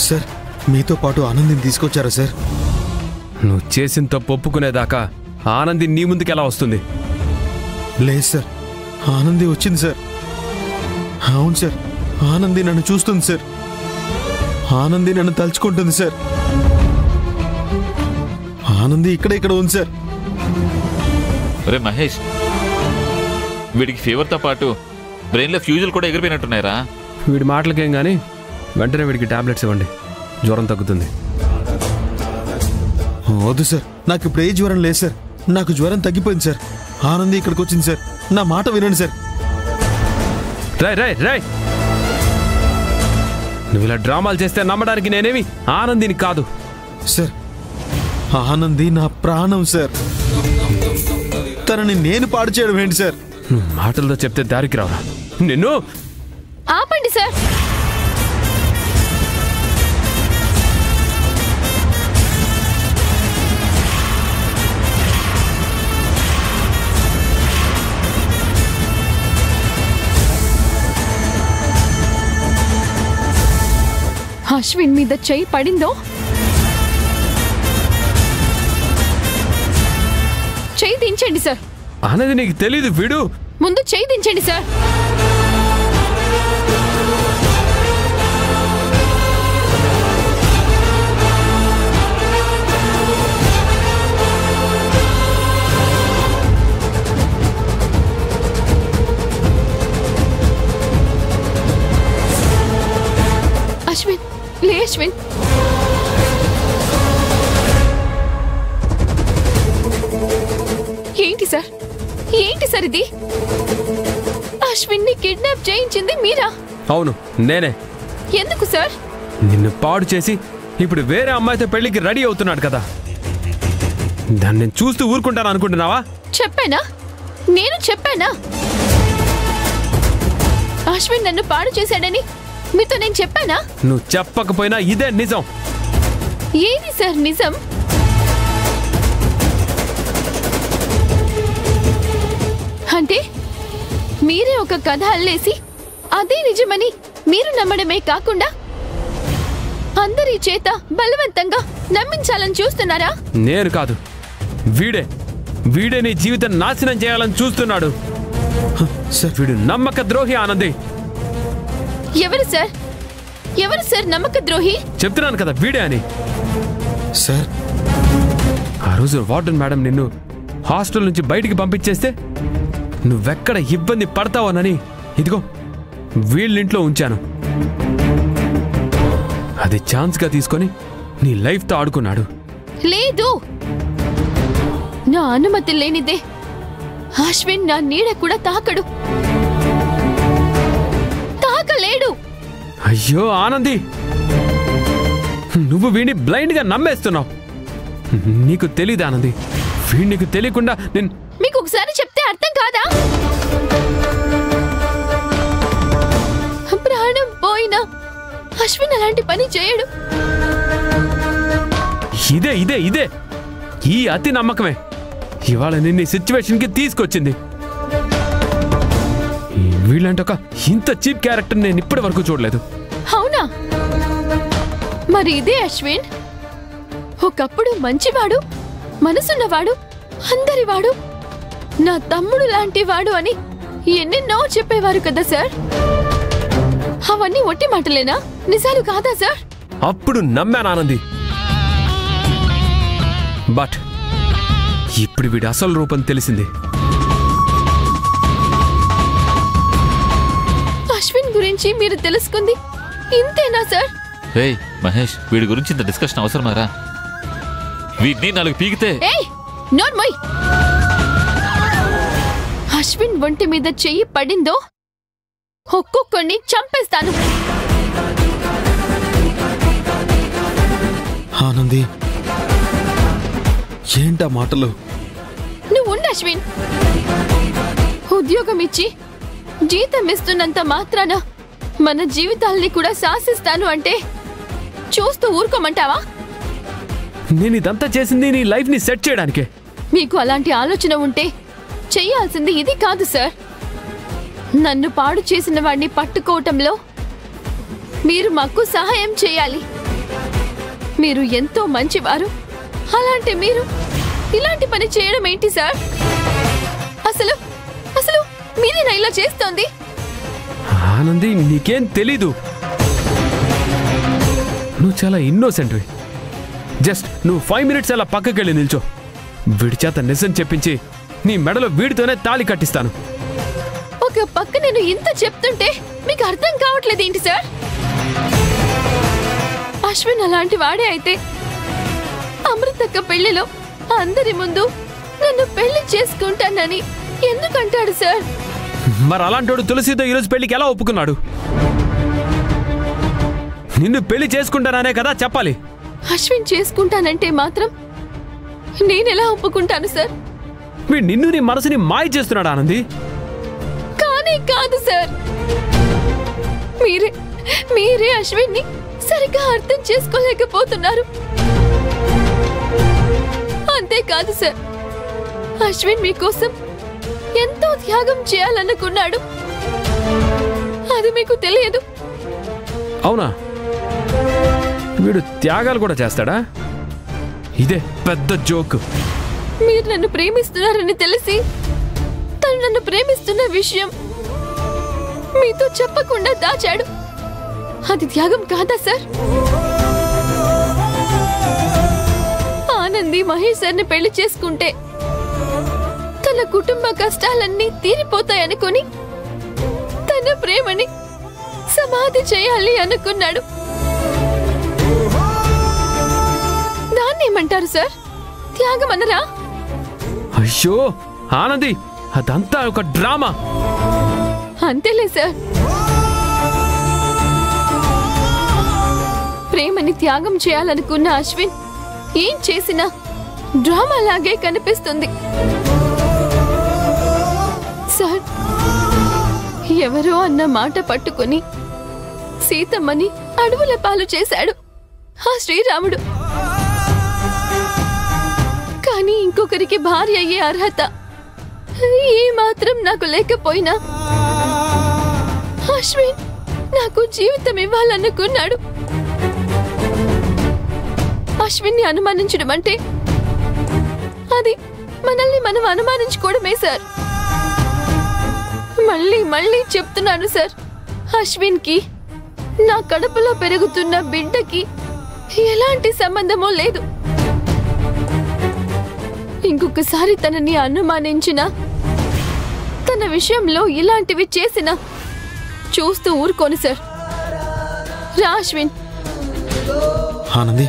Sir మీతో పాటు ఆనందిని తీసుకొచ్చారా సార్? నువ్వు చేసిన తప్పు ఒప్పుకునేదాకా ఆనంది నీ ముందుకు ఎలా వస్తుంది? లేదు సార్, ఆనంది వచ్చింది సార్. అవును సార్, ఆనంది నన్ను చూస్తుంది సార్. ఆనంది నన్ను తలుచుకుంటుంది సార్. ఆనంది ఇక్కడ ఉంది సార్. అరే మహేష్, వీడికి ఫీవర్తో పాటు బ్రెయిన్లో ఫ్యూజులు కూడా ఎగిరిపోయినట్టున్నాయరా. వీడి మాటలకేం కానీ వెంటనే వీడికి టాబ్లెట్స్ ఇవ్వండి, జ్వరం తగ్గుతుంది. వద్దు సార్, నాకు ఇప్పుడు ఏ జ్వరం లేదు సార్. నాకు జ్వరం తగ్గిపోయింది సార్. ఆనంది ఇక్కడికి వచ్చింది సార్. నా మాట వినండి సార్. రాయ్ రాయ్ రాయ్, నువ్వు ఇలా డ్రామాలు చేస్తే నమ్మడానికి నేనేమి ఆనందిని కాదు సార్. ఆనంది నా ప్రాణం సార్. తనని నేను పాడు చేయడం ఏంటి సార్? నువ్వు మాటలతో చెప్తే దారికి రావరా నిన్ను. ఆపండి సార్. అశ్విన్ మీద చెయ్యి పడిందో చెయ్యి దించండి సార్. అనేది నీకు తెలీదు, విడు. ముందు చెయ్యి దించండి సార్. అశ్విన్, లే అశ్విన్. ఏంటి సార్, ఏంటి సార్ ఇది? అశ్విన్ ని కిడ్నాప్ చేయించింది మీరా? అవును, నేనే. ఎందుకు సార్? నిన్ను పాడు చేసి ఇప్పుడు వేరే అమ్మాయితో పెళ్లికి రెడీ అవుతున్నాడు కదా, దాన్ని నేను చూస్తూ ఊరుకుంటాను అనుకుంటున్నావా? చెప్పానా? నేను చెప్పానా అశ్విన్ నన్ను పాడు చేశాడని? మీతో నేను చెప్పానా? నువ్వు చెప్పకపోయినా ఇదే నిజం. ఏది సార్ నిజం? అంటే మీరే ఒక కథ అల్లేసి అదే నిజమని మీరు నమ్మడమే కాకుండా అందరి చేత బలవంతంగా నమ్మించాలని చూస్తున్నారా? నేను కాదు, వీడే నీ జీవితం నాశనం చేయాలని చూస్తున్నాడు. వీడు నమ్మక ద్రోహి ఆనంది. ఎవరు సార్? ఎవరు సార్ నమ్మక ద్రోహి? చెప్తున్నాను కదా, వీడే అని. సార్, ఆ రోజు వార్డెన్ మేడం నిన్ను హాస్టల్ నుంచి బయటికి పంపించేస్తే నువ్వెక్కడ ఇబ్బంది పడతావోనని ఇదిగో వీళ్ళింట్లో ఉంచాను. అది ఛాన్స్గా తీసుకొని నీ లైఫ్తో ఆడుకున్నాడు. లేదు, నా అనుమతి లేనిదే అశ్విన్ నా నీడ కూడా తాకడు, తాకలేడు. అయ్యో ఆనంది, నువ్వు వీడిని బ్లైండ్ గా నమ్మేస్తున్నావు. నీకు తెలీదు ఆనంది, వీడి నీకు తెలియకుండా నేను మీకు ఒకసారి చెప్తే అర్థం కాదా? ప్రాణం పోయినా అశ్విన్ అలాంటి పని చేయడు. ఇదే ఈ అతి నమ్మకమే ఇవాళ నిన్ను సిచ్యువేషన్ కి తీసుకొచ్చింది. వీళ్ళంటే ఒక ఇంత చీప్ క్యారెక్టర్ నేను ఇప్పటి వరకు చూడలేదు. అవునా? మరి ఇదే అశ్విన్ ఒకప్పుడు మంచివాడు, మనసున్నవాడు, అందరివాడు, నా తమ్ముడు లాంటి వాడు అని ఎన్నెన్నో చెప్పేవారు కదా సార్. అవన్నీ ఒట్టి మాటలేనా? నిజాలు కాదా సార్? అప్పుడు నమ్మాను ఆనంది, బట్ ఇప్పుడు వీడి అసలు రూపం తెలిసింది. అశ్విన్ గురించి మీరు తెలుసుకుంది ఇంతేనా సార్? ఏయ్ మహేష్, వీడి గురించి ఇంత డిస్కషన్ అవసరమారా? వీడిని 4 పీకితే. ఏయ్ నోర్మోయ్, అశ్విన్ ఒంటి మీద చెయ్యి పడిందో ఒక్కొక్కడిని చంపేస్తాను. ఆనంది, ఏంటా మాటలు? నువ్వు ఉండు అశ్విన్. ఉద్యోగం ఇచ్చి జీతం ఇస్తున్నంత మాత్రాన మన జీవితాల్ని కూడా శాసిస్తాను అంటే చూస్తూ ఊరుకోమంటావా? నేను ఇదంతా చేసింది నీ లైఫ్ ని సెట్ చేయడానికే. మీకు అలాంటి ఆలోచన ఉంటే చెయ్యాల్సింది ఇది కాదు సార్. నన్ను పాడు చేసిన వాడిని పట్టుకోవటంలో మీరు మాకు సహాయం చేయాలి. మీరు ఎంతో మంచివారు. అలాంటి మీరు ఇలాంటి పని చేయడం ఏంటి సార్? అసలు అసలు మీరేనా ఇలా చేస్తోంది? ఆనంది, నీకేం తెలీదు. నువ్వు చాలా ఇన్నోసెంట్వి. జస్ట్ నువ్వు 5 మినిట్స్ అలా పక్కకెళ్ళి నిల్చో. వీడి చేత నిజం చెప్పించి నీ మెడలో వీడితోనే తాళి కట్టిస్తాను. ఒక పక్క నేను ఇంత చెప్తుంటే మీకు అర్థం కావట్లేదు ఏంటి సార్? అశ్విన్ అలాంటి వాడే అయితే అమృతక్క పెళ్లిలో అందరి ముందు నన్ను పెళ్లి చేసుకుంటానని ఎందుకంటాడు సార్? మరి అలాంటోడు తులసితో ఈరోజు పెళ్లికి ఎలా ఒప్పుకున్నాడు? నిన్ను పెళ్లి చేసుకుంటాననే కదా చెప్పాలి. అశ్విన్ చేసుకుంటానంటే మాత్రం నేనెలా ఒప్పుకుంటాను సార్? వీడు నిన్ను నీ మనసుని మాయ చేస్తున్నాడు ఆనంది. కానీ కాదు సార్, మీరే అశ్విన్ ని సరిగ్గా అర్థం చేసుకోలేకపోతున్నారు. అంతేకాదు సార్, అశ్విన్ మీకోసం ఎంతో త్యాగం చేయాలనుకున్నాడు. అది మీకు తెలియదు. అవునా? వీడు త్యాగాలు కూడా చేస్తాడా? ఇదే పెద్ద జోక్. మీరు నన్ను ప్రేమిస్తున్నారని తెలిసి తను నన్ను ప్రేమిస్తున్న విషయం మీతో చెప్పకుండా దాచాడు. అది త్యాగం కాదా సార్? ఆనంది మహేష్ సార్ని పెళ్లి చేసుకుంటే తన కుటుంబ కష్టాలన్నీ తీరిపోతాయనుకొని తన ప్రేమని సమాధి చేయాలి అనుకున్నాడు. దాన్నేమంటారు సార్? త్యాగం అనరా? అయ్యో ఆనంది, అదంతా ఒక డ్రామా. అంతేలే సార్. ప్రేమని త్యాగం చేయాలనుకున్న అశ్విన్ ఏం చేసినా డ్రామా లాగే కనిపిస్తుంది సార్. ఎవరో అన్న మాట పట్టుకుని సీతమ్మని అడవుల పాలు చేశాడు ఆ శ్రీరాముడు. కానీ ఇంకొకరికి భార్య అయ్యే అర్హత ఏ మాత్రం నాకు లేకపోయినా అశ్విన్ నాకు జీవితం ఇవ్వాలనుకున్నాడు. అశ్విన్ని అనుమానించడం అంటే అది మనల్ని మనం అనుమానించుకోవడమే సార్. మళ్ళీ చెప్తున్నాను సార్, అశ్విన్ కి నా కడుపులో పెరుగుతున్న బిడ్డకి ఎలాంటి సంబంధమూ లేదు. ఇంకొకసారి తనని అనుమానించిన, తన విషయంలో ఇలాంటివి చేసిన చూస్తూ ఊరుకోను సార్. రా అశ్విన్. ఆనంది